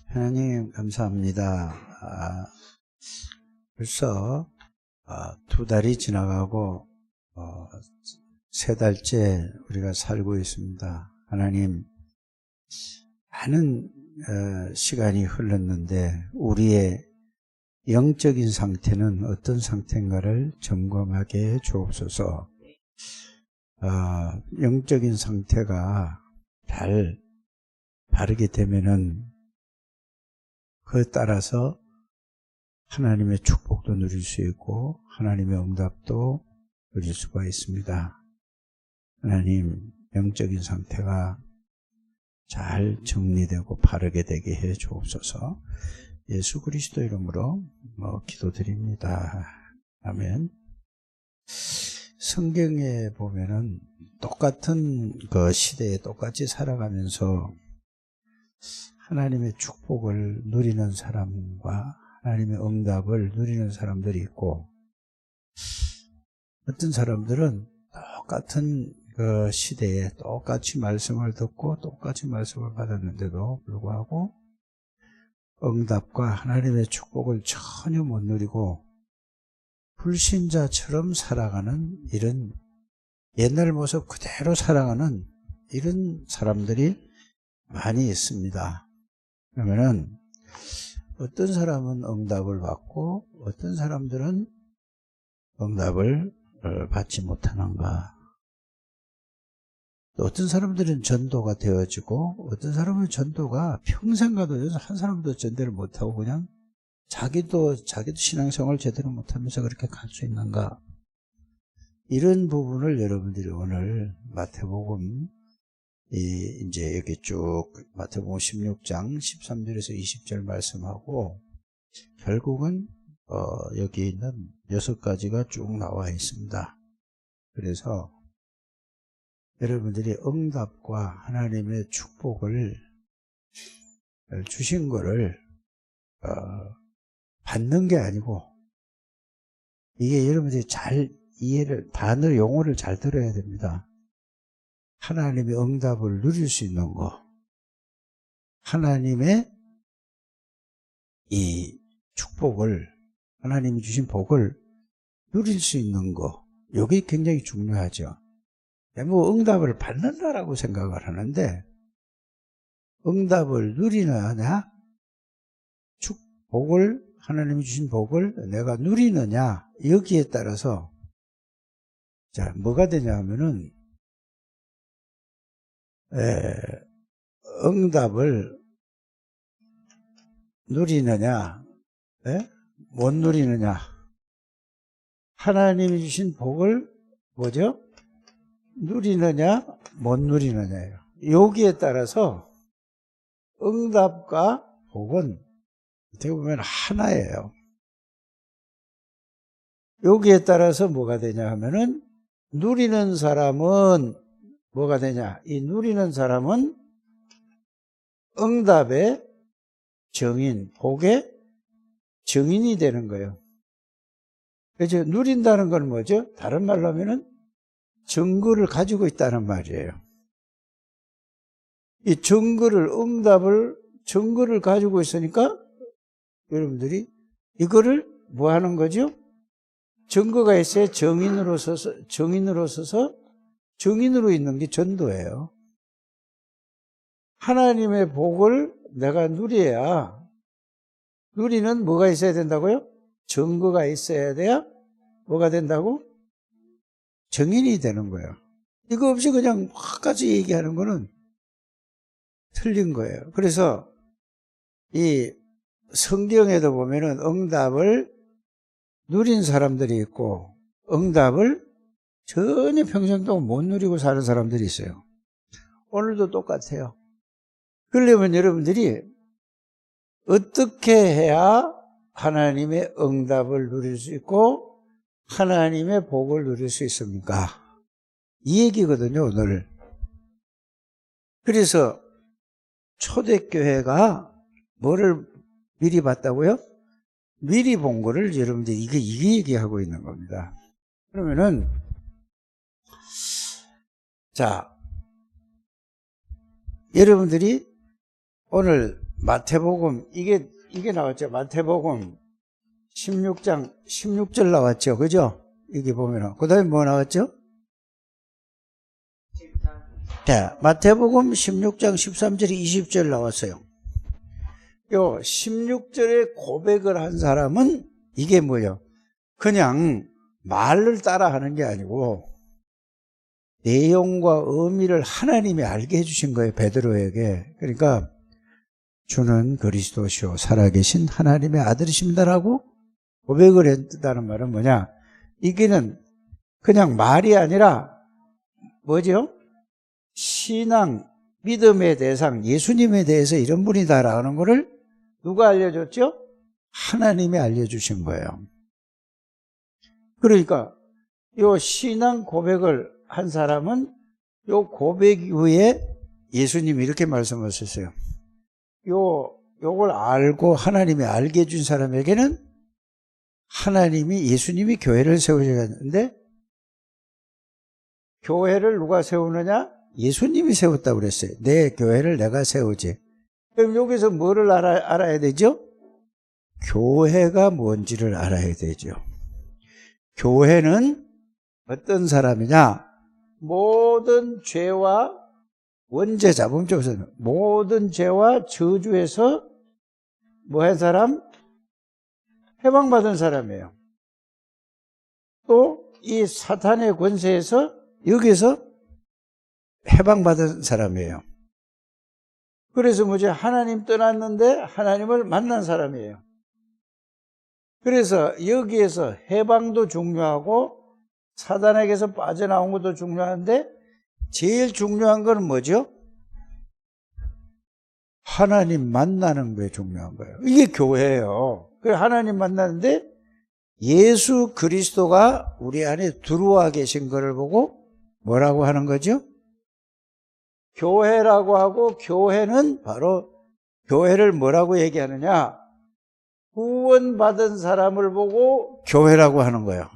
하나님 감사합니다. 벌써 2달이 지나가고 3달째 우리가 살고 있습니다. 하나님, 많은 시간이 흘렀는데 우리의 영적인 상태는 어떤 상태인가를 점검하게 해 주옵소서. 영적인 상태가 잘 바르게 되면은 그에 따라서 하나님의 축복도 누릴 수 있고 하나님의 응답도 누릴 수가 있습니다. 하나님, 영적인 상태가 잘 정리되고 바르게 되게 해 주옵소서. 예수 그리스도 이름으로 기도드립니다. 아멘. 성경에 보면은 똑같은 그 시대에 똑같이 살아가면서 하나님의 축복을 누리는 사람과 하나님의 응답을 누리는 사람들이 있고, 어떤 사람들은 똑같은 그 시대에 똑같이 말씀을 듣고 똑같이 말씀을 받았는데도 불구하고 응답과 하나님의 축복을 전혀 못 누리고 불신자처럼 살아가는, 이런 옛날 모습 그대로 살아가는 이런 사람들이 많이 있습니다. 그러면은 어떤 사람은 응답을 받고 어떤 사람들은 응답을 받지 못하는가? 또 어떤 사람들은 전도가 되어지고 어떤 사람은 전도가 평생 가도 한 사람도 전도를 못하고 그냥 자기도 신앙생활을 제대로 못하면서 그렇게 갈 수 있는가? 이런 부분을 여러분들이 오늘 마태복음 이제 여기 쭉 마태복음 16장 13절에서 20절 말씀하고 결국은 여기 있는 6가지가 쭉 나와 있습니다. 그래서 여러분들이 응답과 하나님의 축복을 주신 거를 받는 게 아니고, 이게 여러분들이 잘 이해를, 단어 용어를 잘 들어야 됩니다. 하나님의 응답을 누릴 수 있는 거, 하나님의 이 축복을, 하나님이 주신 복을 누릴 수 있는 거, 이게 굉장히 중요하죠. 응답을 받는다라고 생각을 하는데, 응답을 누리느냐, 복을, 하나님이 주신 복을 내가 누리느냐, 여기에 따라서 자, 뭐가 되냐 하면은 응답을 누리느냐, 못 누리느냐, 하나님이 주신 복을 뭐죠? 누리느냐, 못 누리느냐예요. 여기에 따라서 응답과 복은 어떻게 보면 하나예요. 여기에 따라서 뭐가 되냐 하면은, 누리는 사람은 뭐가 되냐? 이 누리는 사람은 응답의 정인, 복의 정인이 되는 거예요. 그래서 누린다는 건 뭐죠? 다른 말로 하면은 증거를 가지고 있다는 말이에요. 이 증거를 가지고 있으니까 여러분들이 이거를 뭐 하는 거죠? 증거가 있어야 정인으로 서서 정인으로 있는 게 전도예요. 하나님의 복을 내가 누려야, 누리는 뭐가 있어야 된다고요? 증거가 있어야 돼야 뭐가 된다고? 정인이 되는 거예요. 이거 없이 그냥 확까지 얘기하는 거는 틀린 거예요. 그래서 이 성경에도 보면은 응답을 누린 사람들이 있고 응답을 전혀 평생 동안 못 누리고 사는 사람들이 있어요. 오늘도 똑같아요. 그러려면 여러분들이 어떻게 해야 하나님의 응답을 누릴 수 있고 하나님의 복을 누릴 수 있습니까? 이 얘기거든요, 오늘. 그래서 초대교회가 뭐를 미리 봤다고요? 미리 본 거를 여러분들이 이게 얘기하고 있는 겁니다. 그러면은, 자, 여러분들이 오늘 마태복음, 이게 나왔죠. 마태복음 16장 16절 나왔죠. 그죠? 여기 보면은. 그 다음에 뭐 나왔죠? 네, 마태복음 16장 13절 20절 나왔어요. 요 16절에 고백을 한 사람은 이게 뭐예요? 그냥 말을 따라 하는 게 아니고 내용과 의미를 하나님이 알게 해주신 거예요. 베드로에게. 그러니까 주는 그리스도시요 살아계신 하나님의 아들이십니다라고 고백을 했다는 말은 뭐냐? 이게는 그냥 말이 아니라 뭐죠? 신앙, 믿음의 대상, 예수님에 대해서 이런 분이다라는 것을 누가 알려줬죠? 하나님이 알려주신 거예요. 그러니까 이 신앙 고백을 한 사람은 이 고백 이후에 예수님이 이렇게 말씀하셨어요. 요걸 알고 하나님이 알게 해준 사람에게는 예수님이 교회를 세우셨는데 교회를 누가 세우느냐? 예수님이 세웠다고 그랬어요. 내 교회를 내가 세우지. 그럼 여기서 뭐를 알아야 되죠? 교회가 뭔지를 알아야 되죠. 교회는 어떤 사람이냐? 모든 죄와 원죄자, 몸쪽에서는 모든 죄와 저주에서 뭐 한 사람? 해방받은 사람이에요. 또 이 사탄의 권세에서 여기서 해방받은 사람이에요. 그래서 뭐지? 하나님 떠났는데 하나님을 만난 사람이에요. 그래서 여기에서 해방도 중요하고 사단에게서 빠져나온 것도 중요한데 제일 중요한 건 뭐죠? 하나님 만나는 게 중요한 거예요. 이게 교회예요. 그래서 하나님 만나는데 예수 그리스도가 우리 안에 들어와 계신 것을 보고 뭐라고 하는 거죠? 교회라고 하고, 교회는 바로 교회를 뭐라고 얘기하느냐? 구원받은 사람을 보고 교회라고 하는 거예요.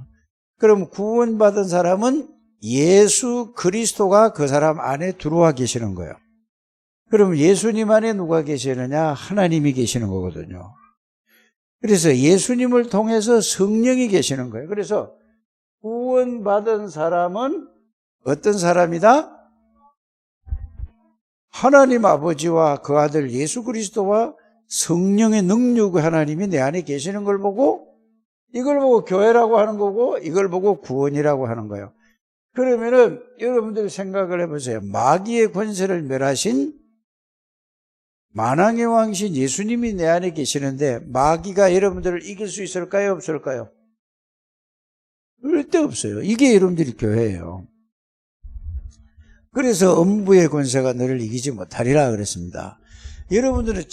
그럼 구원받은 사람은 예수 그리스도가 그 사람 안에 들어와 계시는 거예요. 그럼 예수님 안에 누가 계시느냐? 하나님이 계시는 거거든요. 그래서 예수님을 통해서 성령이 계시는 거예요. 그래서 구원받은 사람은 어떤 사람이다? 하나님 아버지와 그 아들 예수 그리스도와 성령의 능력의 하나님이 내 안에 계시는 걸 보고 이걸 보고 교회라고 하는 거고 이걸 보고 구원이라고 하는 거예요. 그러면은 여러분들 생각을 해보세요. 마귀의 권세를 멸하신 만왕의 왕이신 예수님이 내 안에 계시는데 마귀가 여러분들을 이길 수 있을까요? 없을까요? 절대 없어요. 이게 여러분들이 교회예요. 그래서 음부의 권세가 너를 이기지 못하리라 그랬습니다. 여러분들은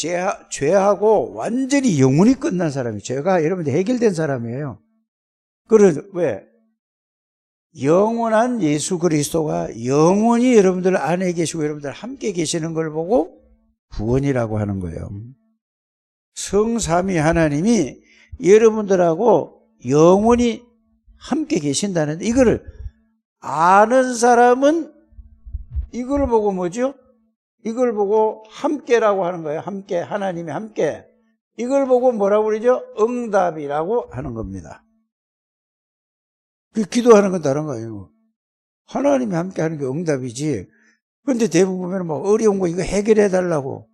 죄하고 완전히 영원히 끝난 사람이 죄가 여러분들 해결된 사람이에요. 그래서 왜? 영원한 예수 그리스도가 영원히 여러분들 안에 계시고 여러분들 함께 계시는 걸 보고 구원이라고 하는 거예요. 성삼위 하나님이 여러분들하고 영원히 함께 계신다는데 이거를 아는 사람은 이걸 보고 뭐죠? 이걸 보고 함께라고 하는 거예요. 함께, 하나님이 함께. 이걸 보고 뭐라고 그러죠? 응답이라고 하는 겁니다. 그 기도하는 건 다른 거예요. 하나님이 함께 하는 게 응답이지. 그런데 대부분 보면 뭐 어려운 거 이거 해결해 달라고.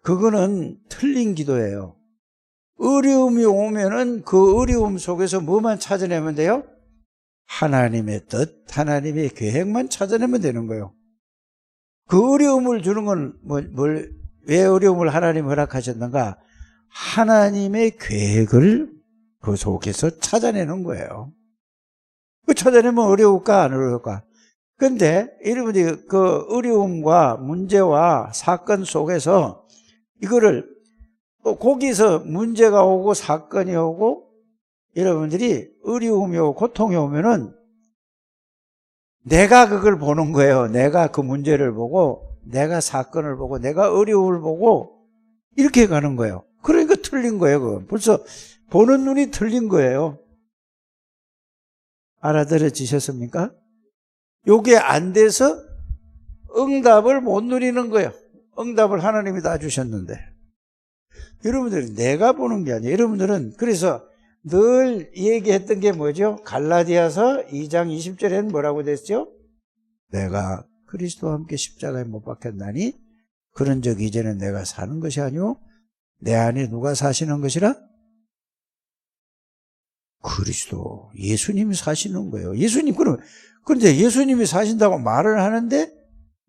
그거는 틀린 기도예요. 어려움이 오면은 그 어려움 속에서 뭐만 찾아내면 돼요? 하나님의 뜻, 하나님의 계획만 찾아내면 되는 거예요. 그 어려움을 주는 건 왜 어려움을 하나님 허락하셨는가? 하나님의 계획을 그 속에서 찾아내는 거예요. 그 찾아내면 어려울까 안 어려울까? 근데 여러분들이 그 어려움과 문제와 사건 속에서 이거를 또 거기서 문제가 오고 사건이 오고 여러분들이 어려움이 오고 고통이 오면은 내가 그걸 보는 거예요. 내가 그 문제를 보고 내가 사건을 보고 내가 어려움을 보고 이렇게 가는 거예요. 그러니까 틀린 거예요. 그건. 벌써 보는 눈이 틀린 거예요. 알아들어지셨습니까? 요게 안 돼서 응답을 못 누리는 거예요. 응답을 하나님이 다 주셨는데. 여러분들이 내가 보는 게 아니에요. 여러분들은 그래서 늘 얘기했던 게 뭐죠? 갈라디아서 2장 20절에는 뭐라고 됐죠? 내가 그리스도와 함께 십자가에 못 박혔나니 그런즉 이제는 내가 사는 것이 아니오 내 안에 누가 사시는 것이라? 그리스도, 예수님이 사시는 거예요. 예수님, 그런데 예수님이 사신다고 말을 하는데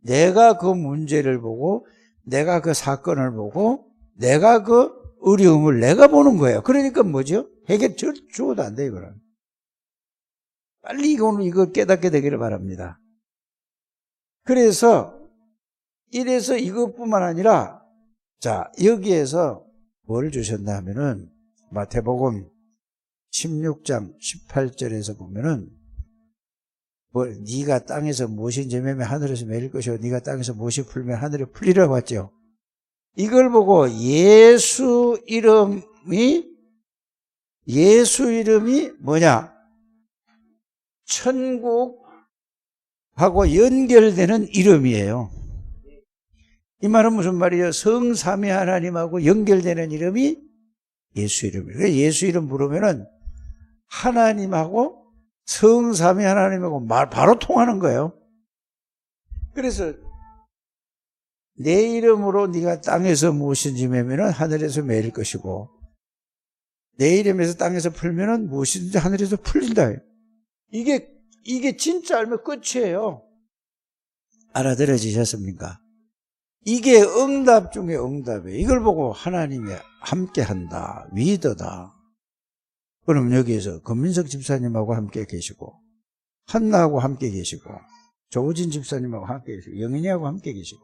내가 그 문제를 보고 내가 그 사건을 보고 내가 그 어려움을 내가 보는 거예요. 그러니까 뭐죠? 해결 주어도 안 돼요, 이거는. 빨리 이거 깨닫게 되기를 바랍니다. 그래서 이래서 이것뿐만 아니라 자, 여기에서 뭘 주셨나 하면은 마태복음 16장 18절에서 보면은 네가 땅에서 무엇인지 매면 하늘에서 매일 것이요 네가 땅에서 무엇이 풀면 하늘에 풀리라고 했죠. 이걸 보고 예수 이름이 뭐냐? 천국하고 연결되는 이름이에요. 이 말은 무슨 말이에요? 성삼위 하나님하고 연결되는 이름이 예수 이름이에요. 예수 이름 부르면은 하나님하고 성삼위 하나님하고 바로 통하는 거예요. 그래서 내 이름으로 네가 땅에서 무엇인지 매면은 하늘에서 매일 것이고 내 이름에서 땅에서 풀면은 무엇인지 하늘에서 풀린다. 이게 진짜 알면 끝이에요. 알아들어지셨습니까? 이게 응답 중에 응답이에요. 이걸 보고 하나님이 함께한다, 위더다. 그럼 여기에서 권민석 집사님하고 함께 계시고 한나하고 함께 계시고 조우진 집사님하고 함께 계시고 영인이하고 함께 계시고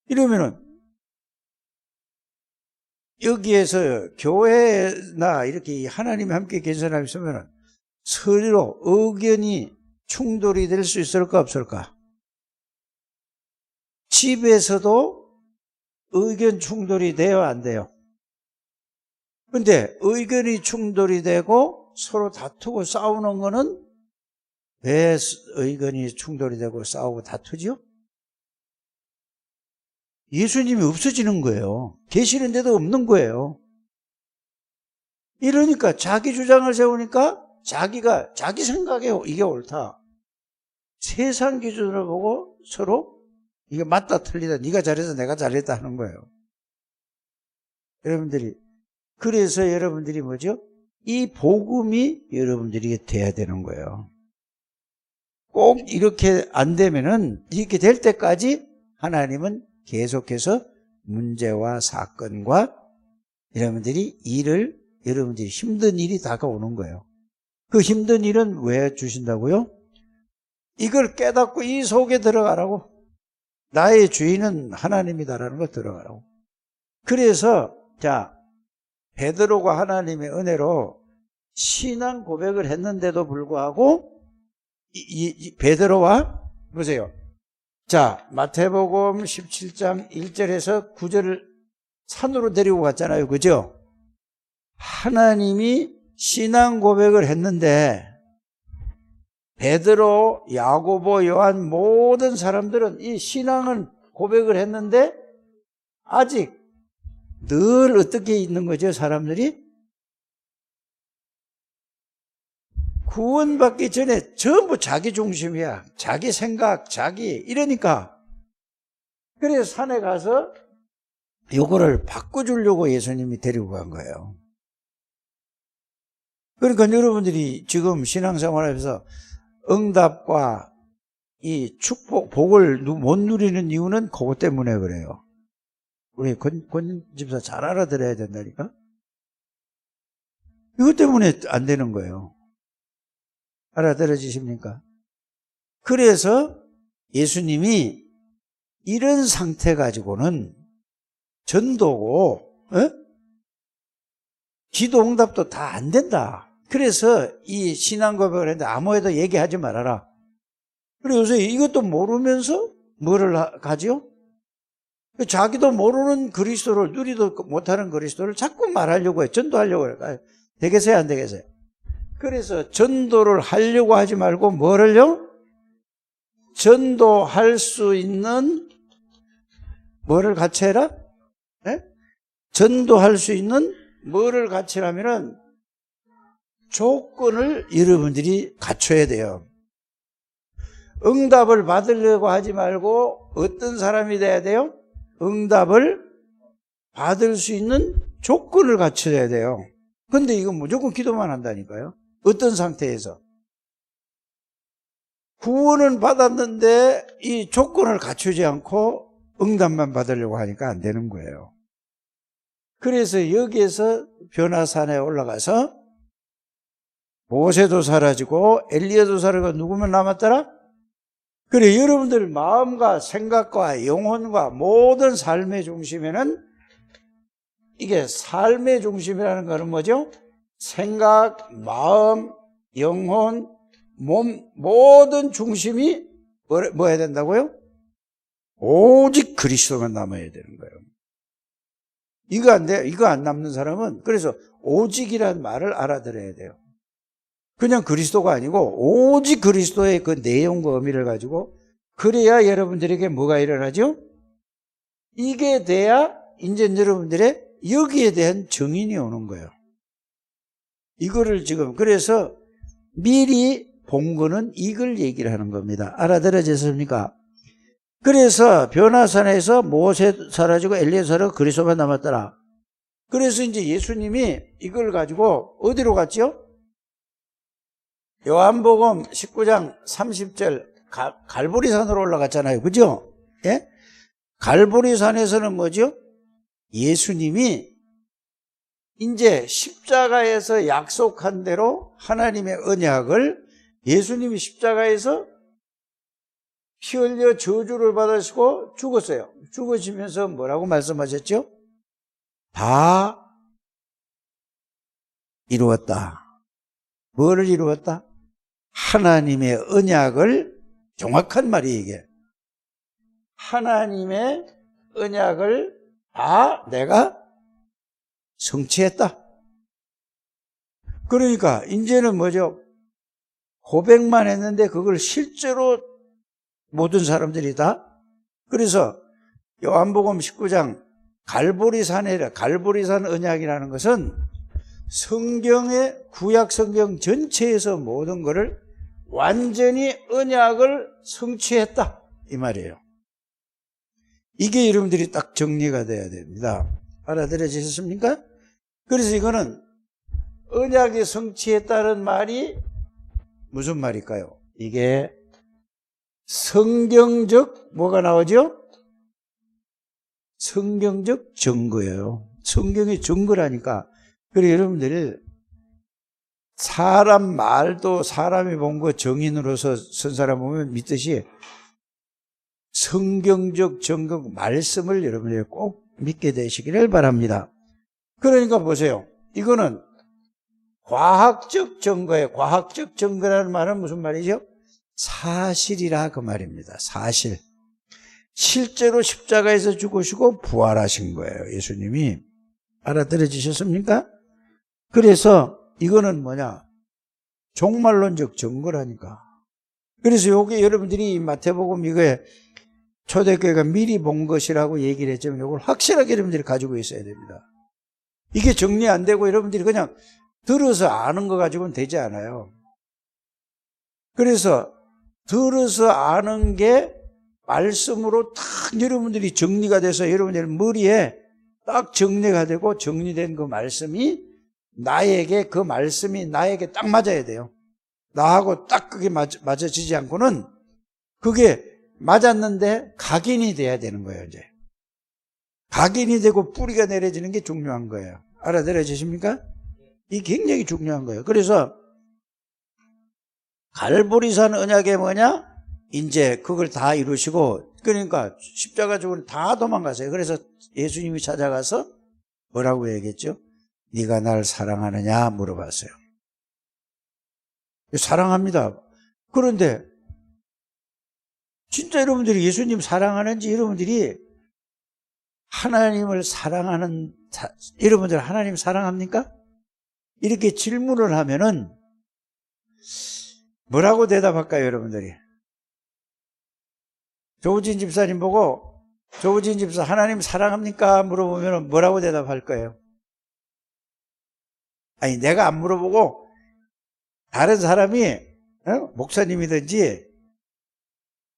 이러면은 여기에서 교회나 이렇게 하나님이 함께 계신 사람이 있으면은 서로 의견이 충돌이 될 수 있을까 없을까? 집에서도 의견 충돌이 돼요, 안 돼요? 근데 의견이 충돌이 되고 서로 다투고 싸우는 거는 왜 의견이 충돌이 되고 싸우고 다투죠? 예수님이 없어지는 거예요. 계시는데도 없는 거예요. 이러니까 자기 주장을 세우니까 자기 생각에 이게 옳다. 세상 기준으로 보고 서로 이게 맞다 틀리다 네가 잘해서 내가 잘했다 하는 거예요. 그래서 여러분들이 뭐죠? 이 복음이 여러분들이 돼야 되는 거예요. 꼭 이렇게 안 되면은 이렇게 될 때까지 하나님은 계속해서 문제와 사건과 여러분들이 힘든 일이 다가오는 거예요. 그 힘든 일은 왜 주신다고요? 이걸 깨닫고 이 속에 들어가라고. 나의 주인은 하나님이다라는 거 들어가라고. 그래서 베드로가 하나님의 은혜로 신앙 고백을 했는데도 불구하고 베드로와 보세요. 마태복음 17장 1절에서 9절을 산으로 데리고 갔잖아요. 그죠? 하나님이 신앙 고백을 했는데 베드로, 야고보, 요한 모든 사람들은 이 신앙은 고백을 했는데 아직 늘 어떻게 있는 거죠, 사람들이? 구원받기 전에 전부 자기 중심이야. 자기 생각, 이러니까. 그래서 산에 가서 요거를 바꿔주려고 예수님이 데리고 간 거예요. 그러니까 여러분들이 지금 신앙생활에서 응답과 이 축복, 복을 못 누리는 이유는 그것 때문에 그래요. 우리 권 집사 잘 알아들어야 된다니까? 이것 때문에 안 되는 거예요. 알아들어지십니까? 그래서 예수님이 이런 상태 가지고는 전도고, 기도 응답도 다 안 된다. 그래서 이 신앙 고백을 했는데 아무에도 얘기하지 말아라. 그래서 이것도 모르면서 뭐를 가지요? 자기도 모르는 그리스도를, 누리도 못하는 그리스도를 자꾸 말하려고 해요. 전도하려고 해요. 되겠어요, 안 되겠어요? 그래서 전도를 하려고 하지 말고 뭐를요? 전도할 수 있는 뭐를 같이 해라? 전도할 수 있는 뭐를 갖추려면은 조건을 여러분들이 갖춰야 돼요. 응답을 받으려고 하지 말고 어떤 사람이 돼야 돼요? 응답을 받을 수 있는 조건을 갖춰야 돼요. 근데 이건 무조건 기도만 한다니까요. 어떤 상태에서? 구원은 받았는데 이 조건을 갖추지 않고 응답만 받으려고 하니까 안 되는 거예요. 그래서 여기에서 변화산에 올라가서 모세도 사라지고 엘리야도 사라지고 누구만 남았더라? 그래, 여러분들 마음과 생각과 영혼과 모든 삶의 중심에는, 이게 삶의 중심이라는 거는 뭐죠? 생각, 마음, 영혼, 몸, 모든 중심이 뭐 해야 된다고요? 오직 그리스도만 남아야 되는 거예요. 이거 안 돼. 이거 안 남는 사람은, 그래서 오직이라는 말을 알아들어야 돼요. 그냥 그리스도가 아니고 오직 그리스도의 그 내용과 의미를 가지고, 그래야 여러분들에게 뭐가 일어나죠? 이게 돼야 이제 여러분들의 여기에 대한 정인이 오는 거예요. 이거를 지금, 그래서 미리 본 거는 이걸 얘기를 하는 겁니다. 알아들어졌습니까? 그래서 변화산에서 모세 사라지고 엘리야 사라지고 그리스도만 남았더라. 그래서 이제 예수님이 이걸 가지고 어디로 갔죠? 요한복음 19장 30절 갈보리산으로 올라갔잖아요. 그죠? 예? 갈보리산에서는 뭐죠? 예수님이 이제 십자가에서 약속한 대로 하나님의 언약을, 예수님이 십자가에서 피 흘려 저주를 받으시고 죽었어요. 죽으시면서 뭐라고 말씀하셨죠? 다 이루었다. 뭐를 이루었다? 하나님의 언약을, 정확한 말이 이게. 하나님의 언약을 다 내가 성취했다. 그러니까 이제는 뭐죠? 고백만 했는데 그걸 실제로 모든 사람들이 다. 그래서 요한복음 19장 갈보리산 언약이라는 것은 성경의 구약 성경 전체에서 모든 것을 완전히 언약을 성취했다 이 말이에요. 이게 여러분들이 딱 정리가 돼야 됩니다. 알아들어지셨습니까? 그래서 이거는 언약이 성취했다는 말이 무슨 말일까요? 이게 성경적 뭐가 나오죠? 성경적 증거예요. 성경의 증거라니까. 그래서 여러분들 사람 말도 사람이 본 거 정인으로서 선 사람 보면 믿듯이 성경적 증거 말씀을 여러분들이 꼭 믿게 되시기를 바랍니다. 그러니까 보세요. 이거는 과학적 증거예요. 과학적 증거라는 말은 무슨 말이죠? 사실이라 그 말입니다. 사실. 실제로 십자가에서 죽으시고 부활하신 거예요. 예수님이. 알아들어지셨습니까? 그래서 이거는 뭐냐? 종말론적 증거라니까. 그래서 여기 여러분들이 마태복음 이거에 초대교회가 미리 본 것이라고 얘기를 했지만 이걸 확실하게 여러분들이 가지고 있어야 됩니다. 이게 정리 안 되고 여러분들이 그냥 들어서 아는 거 가지고는 되지 않아요. 그래서 들어서 아는 게 말씀으로 딱 여러분들이 정리가 돼서 여러분들 머리에 딱 정리가 되고 정리된 그 말씀이 나에게, 그 말씀이 나에게 딱 맞아야 돼요. 나하고 딱 그게 맞아지지 않고는 그게 맞았는데 각인이 돼야 되는 거예요, 이제. 각인이 되고 뿌리가 내려지는 게 중요한 거예요. 알아들어지십니까? 이게 굉장히 중요한 거예요. 그래서 갈보리산 언약이 뭐냐? 이제 그걸 다 이루시고, 그러니까 십자가 죽은 다 도망가세요. 그래서 예수님이 찾아가서 뭐라고 얘기했죠? 네가 날 사랑하느냐 물어봤어요. 사랑합니다. 그런데 진짜 여러분들이 예수님 사랑하는지, 여러분들이 하나님을 사랑하는, 여러분들 하나님 사랑합니까? 이렇게 질문을 하면은 뭐라고 대답할까요, 여러분들이? 조우진 집사님 보고 조우진 집사 하나님 사랑합니까? 물어보면 뭐라고 대답할 거예요? 아니, 내가 안 물어보고 다른 사람이 목사님이든지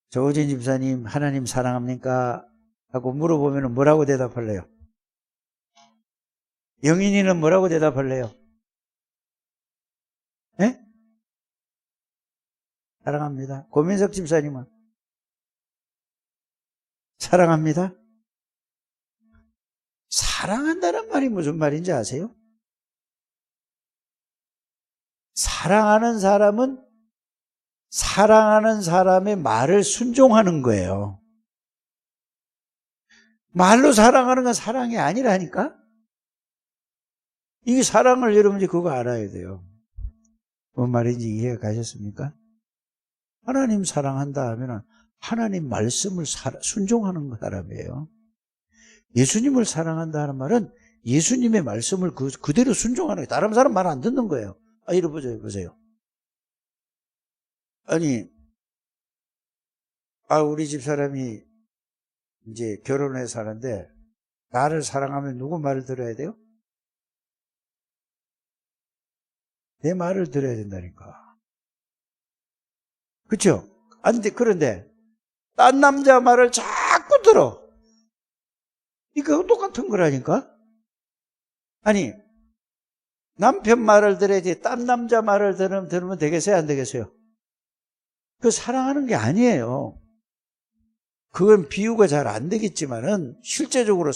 조우진 집사님 하나님 사랑합니까? 하고 물어보면 뭐라고 대답할래요? 영인이는 뭐라고 대답할래요? 예? 사랑합니다. 고민석 집사님은? 사랑합니다. 사랑한다는 말이 무슨 말인지 아세요? 사랑하는 사람은 사랑하는 사람의 말을 순종하는 거예요. 말로 사랑하는 건 사랑이 아니라니까? 이 사랑을 여러분이 그거 알아야 돼요. 뭔 말인지 이해가 가셨습니까? 하나님 사랑한다 하면 하나님 말씀을 순종하는 사람이에요. 예수님을 사랑한다 하는 말은 예수님의 말씀을 그대로 순종하는 거예요. 다른 사람 말 안 듣는 거예요. 이리 보세요. 아니, 우리 집 사람이 이제 결혼해서 사는데 나를 사랑하면 누구 말을 들어야 돼요? 내 말을 들어야 된다니까. 그렇죠? 그런데 딴 남자 말을 자꾸 들어. 이거 똑같은 거라니까? 아니, 남편 말을 들어야지 딴 남자 말을 들으면 되겠어요? 안 되겠어요? 그거 사랑하는 게 아니에요. 그건 비유가 잘 안 되겠지만은 실제적으로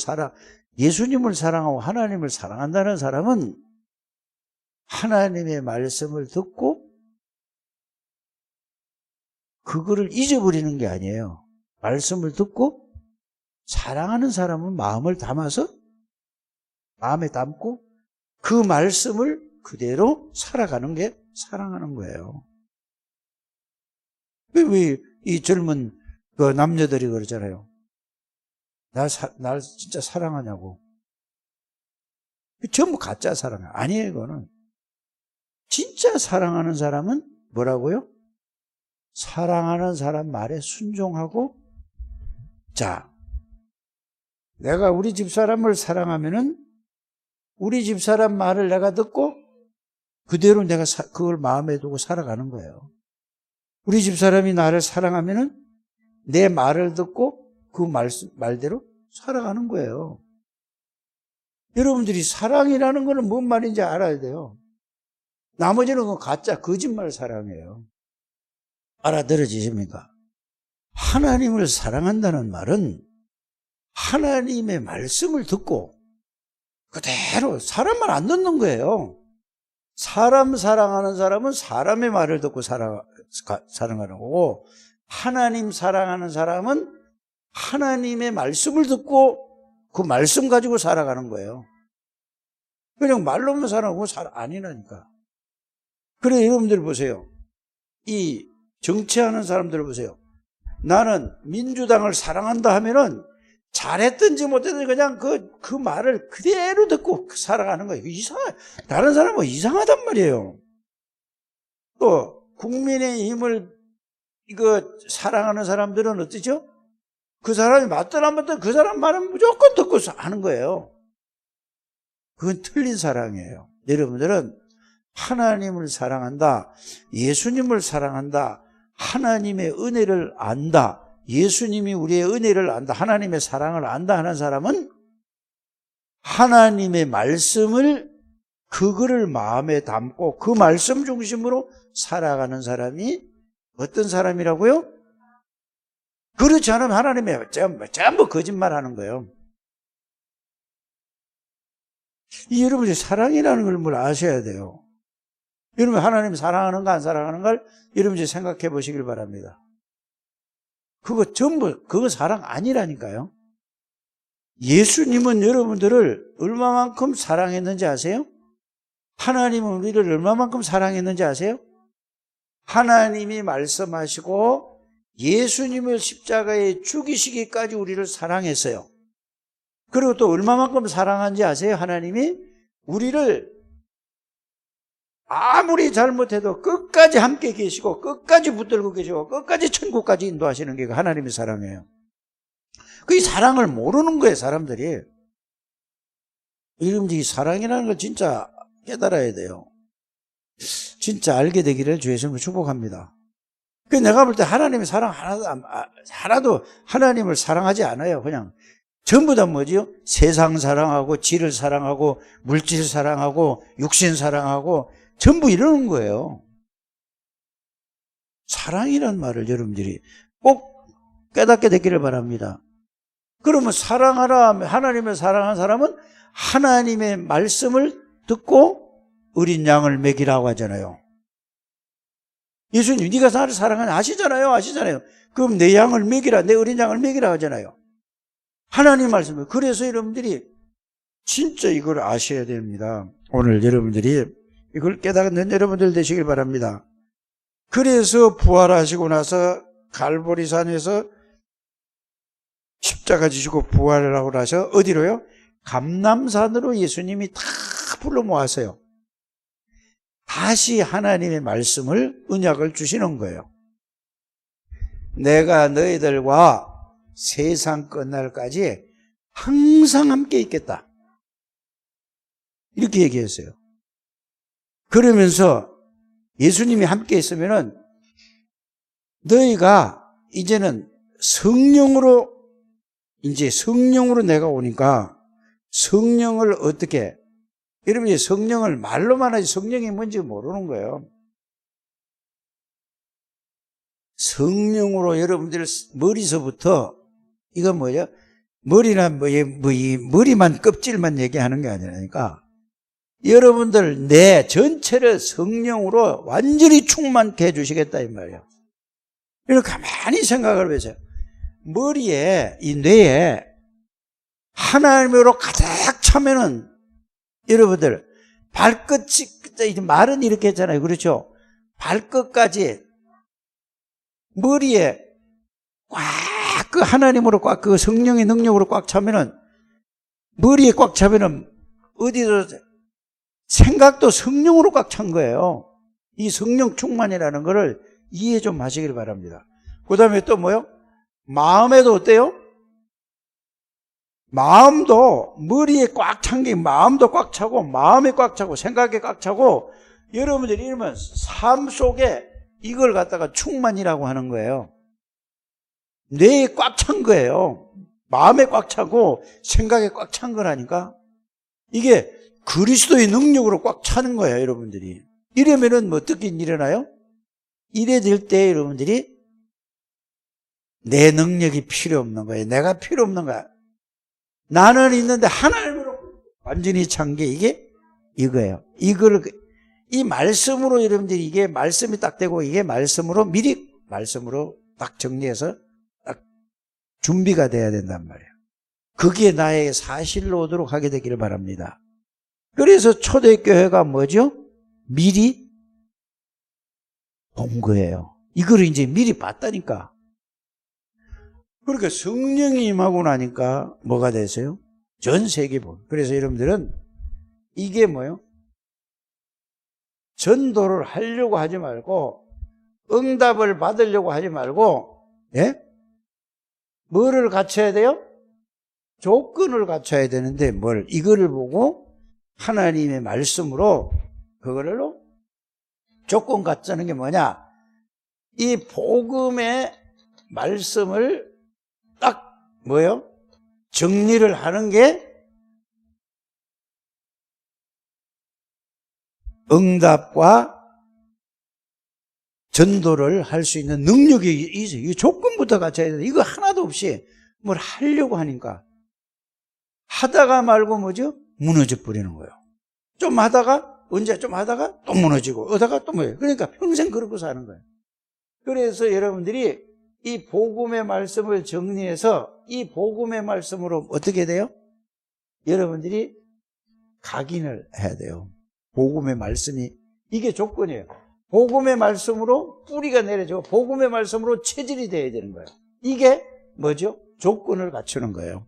예수님을 사랑하고 하나님을 사랑한다는 사람은 하나님의 말씀을 듣고 그거를 잊어버리는 게 아니에요. 말씀을 듣고 사랑하는 사람은 마음에 담고 그 말씀을 그대로 살아가는 게 사랑하는 거예요. 왜 이 젊은 그 남녀들이 그러잖아요. 날 진짜 사랑하냐고. 전부 가짜 사랑이에요. 아니에요, 이거는. 진짜 사랑하는 사람은 뭐라고요? 사랑하는 사람 말에 순종하고, 자, 내가 우리 집사람을 사랑하면은 우리 집사람 말을 내가 듣고 그대로 내가 그걸 마음에 두고 살아가는 거예요. 우리 집사람이 나를 사랑하면은 내 말을 듣고 그 말대로 살아가는 거예요. 여러분들이 사랑이라는 거는 뭔 말인지 알아야 돼요. 나머지는 그 가짜 거짓말 사랑이에요. 알아들어지십니까? 하나님을 사랑한다는 말은 하나님의 말씀을 듣고 그대로 사람 말 안 듣는 거예요. 사람 사랑하는 사람은 사람의 말을 듣고 사랑하는 거고, 하나님 사랑하는 사람은 하나님의 말씀을 듣고 그 말씀 가지고 살아가는 거예요. 그냥 말로만 살아가고 아니라니까. 그래, 여러분들 보세요. 이 정치하는 사람들 보세요. 나는 민주당을 사랑한다 하면은 잘했든지 못했든지 그냥 그 말을 그대로 듣고 살아가는 거예요. 다른 사람은 이상하단 말이에요. 또, 국민의힘을 사랑하는 사람들은 어떠죠? 그 사람이 맞든 안 맞든 그 사람 말은 무조건 듣고 하는 거예요. 그건 틀린 사랑이에요. 여러분들은 하나님을 사랑한다, 예수님을 사랑한다, 하나님의 은혜를 안다, 예수님이 우리의 은혜를 안다, 하나님의 사랑을 안다 하는 사람은 하나님의 말씀을 그거를 마음에 담고 그 말씀 중심으로 살아가는 사람이 어떤 사람이라고요? 그렇지 않으면 하나님의 전부 거짓말하는 거예요. 여러분이 사랑이라는 걸 뭘 아셔야 돼요. 여러분 하나님 사랑하는가 안 사랑하는가를 여러분이 생각해 보시길 바랍니다. 그거 사랑 아니라니까요. 예수님은 여러분들을 얼마만큼 사랑했는지 아세요? 하나님은 우리를 얼마만큼 사랑했는지 아세요? 하나님이 말씀하시고 예수님을 십자가에 죽이시기까지 우리를 사랑했어요. 그리고 또 얼마만큼 사랑한지 아세요? 하나님이 우리를 아무리 잘못해도 끝까지 함께 계시고 끝까지 붙들고 계시고 끝까지 천국까지 인도하시는 게 하나님의 사랑이에요. 그 사랑을 모르는 거예요, 사람들이. 여러분들 이 사랑이라는 걸 진짜 깨달아야 돼요. 진짜 알게 되기를 주 예수님으로 축복합니다. 그 내가 볼 때 하나님의 사랑 하나도 하나님을 사랑하지 않아요. 그냥 전부 다 뭐지요? 세상 사랑하고 지를 사랑하고 물질 사랑하고 육신 사랑하고 전부 이러는 거예요. 사랑이란 말을 여러분들이 꼭 깨닫게 되기를 바랍니다. 그러면 사랑하라 하면 하나님을 사랑한 사람은 하나님의 말씀을 듣고 어린 양을 먹이라고 하잖아요. 예수님 네가 나를 사랑하냐 아시잖아요. 그럼 내 양을 먹이라, 내 어린 양을 먹이라 하잖아요. 하나님 말씀을. 그래서 여러분들이 진짜 이걸 아셔야 됩니다. 오늘 여러분들이 이걸 깨닫는 여러분들 되시길 바랍니다. 그래서 부활하시고 나서 갈보리산에서 십자가 지시고 부활을 하고 나서 어디로요? 감람산으로 예수님이 다 불러 모았어요. 다시 하나님의 말씀을, 언약을 주시는 거예요. 내가 너희들과 세상 끝날까지 항상 함께 있겠다. 이렇게 얘기했어요. 그러면서 예수님이 함께 있으면은 너희가 이제는 성령으로 내가 오니까 성령을 어떻게, 여러분이 성령을 말로만 하지 성령이 뭔지 모르는 거예요. 성령으로 여러분들 머리서부터, 이건 뭐예요? 머리만 껍질만 얘기하는 게 아니라니까 여러분들 내 전체를 성령으로 완전히 충만케 해주시겠다 이 말이에요. 이렇게 가만히 생각을 해보세요. 머리에, 이 뇌에 하나님으로 가득 차면은 여러분들 발끝이, 말은 이렇게 했잖아요. 그렇죠? 발끝까지 머리에 꽉 그 하나님으로 꽉, 그 성령의 능력으로 꽉 차면은, 머리에 꽉 차면은 어디서 생각도 성령으로 꽉 찬 거예요. 이 성령 충만이라는 거를 이해 좀 하시길 바랍니다. 그 다음에 또 뭐요? 마음에도 어때요? 마음도 머리에 꽉 찬 게 마음도 꽉 차고 마음에 꽉 차고 생각에 꽉 차고, 여러분들이 이러면 삶 속에 이걸 갖다가 충만이라고 하는 거예요. 뇌에 꽉 찬 거예요. 마음에 꽉 차고 생각에 꽉 찬 거라니까. 이게 그리스도의 능력으로 꽉 차는 거예요, 여러분들이. 이러면은 뭐 어떻게 일어나요? 이래 될 때 여러분들이 내 능력이 필요 없는 거예요. 내가 필요 없는 거야. 나는 있는데 하나님으로 완전히 찬 게 이게 이거예요. 이 말씀으로 여러분들이, 이게 말씀이 딱 되고 이게 말씀으로 미리 말씀으로 딱 정리해서 딱 준비가 돼야 된단 말이에요. 그게 나의 사실로 오도록 하게 되기를 바랍니다. 그래서 초대교회가 뭐죠? 미리 본 거예요. 이거를 이제 미리 봤다니까. 그러니까 성령이 임하고 나니까 뭐가 됐어요? 전 세계 본. 그래서 여러분들은 이게 뭐예요? 전도를 하려고 하지 말고, 응답을 받으려고 하지 말고, 예? 뭐를 갖춰야 돼요? 조건을 갖춰야 되는데, 이거를 보고 하나님의 말씀으로 그걸로 조건 갖추는 게 뭐냐? 이 복음의 말씀을 딱 뭐예요? 정리를 하는 게 응답과 전도를 할 수 있는 능력이 있어요. 이 조건부터 갖춰야 돼. 이거 하나도 없이 뭘 하려고 하니까 하다가 말고 뭐죠? 무너져 버리는 거예요. 좀 하다가 또 무너지고, 하다가 또 뭐예요? 그러니까 평생 그러고 사는 거예요. 그래서 여러분들이 이 복음의 말씀을 정리해서 이 복음의 말씀으로 어떻게 돼요? 여러분들이 각인을 해야 돼요. 복음의 말씀이, 이게 조건이에요. 복음의 말씀으로 뿌리가 내려지고 복음의 말씀으로 체질이 돼야 되는 거예요. 이게 뭐죠? 조건을 갖추는 거예요.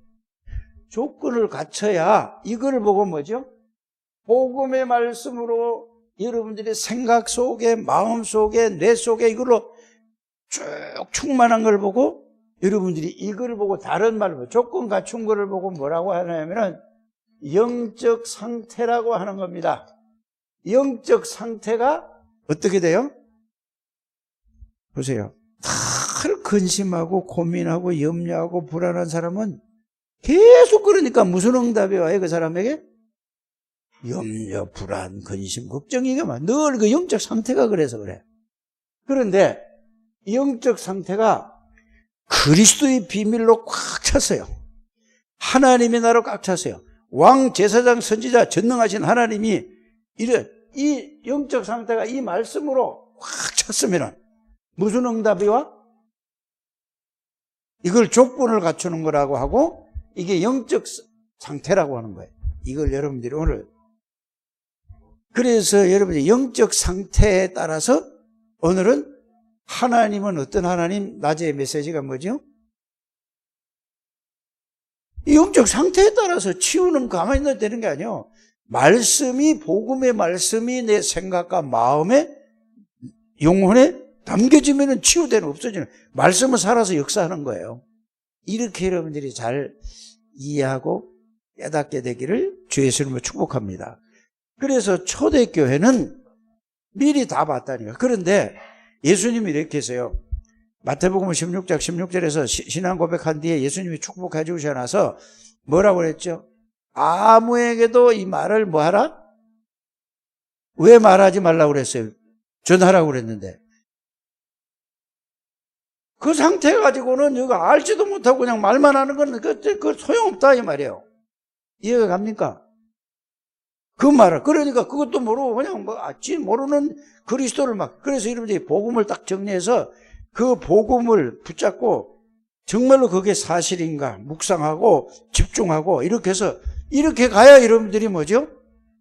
조건을 갖춰야 이걸 보고 뭐죠? 복음의 말씀으로 여러분들의 생각 속에, 마음 속에, 뇌 속에 이걸로 쭉 충만한 걸 보고 여러분들이 이걸 보고 다른 말로 조건 갖춘 거를 보고 뭐라고 하냐면은 영적 상태라고 하는 겁니다. 영적 상태가 어떻게 돼요? 보세요. 늘 근심하고 고민하고 염려하고 불안한 사람은 계속 그러니까 무슨 응답이 와요? 그 사람에게? 염려, 불안, 근심, 걱정 이게 막 늘 그 영적 상태가 그래서 그래. 그런데 영적 상태가 그리스도의 비밀로 꽉 찼어요. 하나님의 나라로 꽉 찼어요. 왕, 제사장, 선지자, 전능하신 하나님이 이 영적 상태가 이 말씀으로 꽉 찼으면 무슨 응답이 와? 이걸 조건을 갖추는 거라고 하고 이게 영적 상태라고 하는 거예요. 이걸 여러분들이 오늘 그래서 여러분들이 영적 상태에 따라서 오늘은 하나님은 어떤 하나님? 낮의 메시지가 뭐죠? 이 영적 상태에 따라서 치유는 가만히 있어야 되는 게 아니에요. 말씀이 복음의 말씀이 내 생각과 마음에 영혼에 담겨지면 치유되는 없어지는 말씀은 살아서 역사하는 거예요. 이렇게 여러분들이 잘 이해하고 깨닫게 되기를 주 예수님으로 축복합니다. 그래서 초대교회는 미리 다 봤다니까. 그런데 예수님이 이렇게 했어요. 마태복음 16장 16절에서 신앙 고백한 뒤에 예수님이 축복해 주셔 나서 뭐라고 그랬죠? 아무에게도 이 말을 뭐 하라? 왜 말하지 말라고 그랬어요? 전하라고 그랬는데. 그 상태 가지고는 이거 알지도 못하고 그냥 말만 하는 건 그 소용없다 이 말이에요. 이해가 갑니까? 그 말을 그러니까 그것도 모르고 그냥 모르는 그리스도를 막 그래서 여러분들이 복음을 딱 정리해서 그 복음을 붙잡고 정말로 그게 사실인가 묵상하고 집중하고 이렇게 해서 이렇게 가야 여러분들이 뭐죠?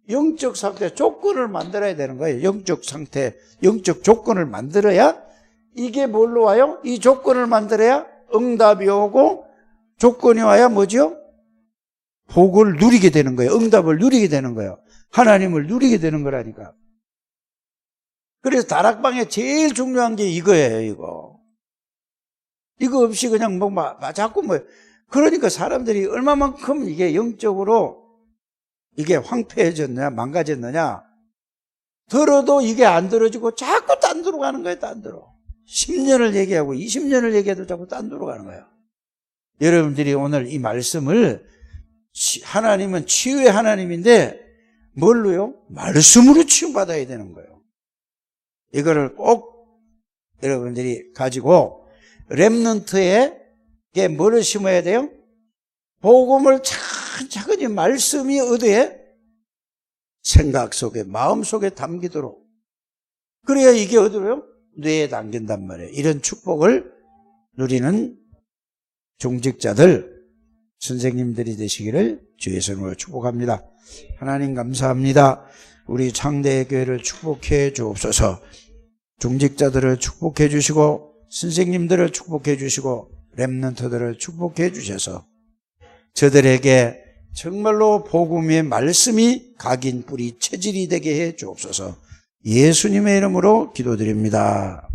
영적 상태 조건을 만들어야 되는 거예요. 영적 상태, 영적 조건을 만들어야 이게 뭘로 와요? 이 조건을 만들어야 응답이 오고 조건이 와야 뭐죠? 복을 누리게 되는 거예요. 응답을 누리게 되는 거예요. 하나님을 누리게 되는 거라니까. 그래서 다락방에 제일 중요한 게 이거예요, 이거. 이거 없이 그냥 자꾸 그러니까 사람들이 얼마만큼 이게 영적으로 이게 황폐해졌느냐, 망가졌느냐. 들어도 이게 안 들어지고 자꾸 딴 데로 가는 거예요, 딴 데로. 10년을 얘기하고 20년을 얘기해도 자꾸 딴 데로 가는 거예요. 여러분들이 오늘 이 말씀을 하나님은 치유의 하나님인데 뭘로요? 말씀으로 치유받아야 되는 거예요. 이거를 꼭 여러분들이 가지고 렘넌트에 뭐를 심어야 돼요? 복음을 차근차근히 말씀이 어디에? 생각 속에 마음 속에 담기도록 그래야 이게 어디로요? 뇌에 담긴단 말이에요. 이런 축복을 누리는 종직자들 선생님들이 되시기를 주 예수님으로 축복합니다. 하나님 감사합니다. 우리 창대교회를 축복해 주옵소서. 종직자들을 축복해 주시고 선생님들을 축복해 주시고 렘넌트들을 축복해 주셔서 저들에게 정말로 복음의 말씀이 각인 뿌리 체질이 되게 해 주옵소서. 예수님의 이름으로 기도드립니다.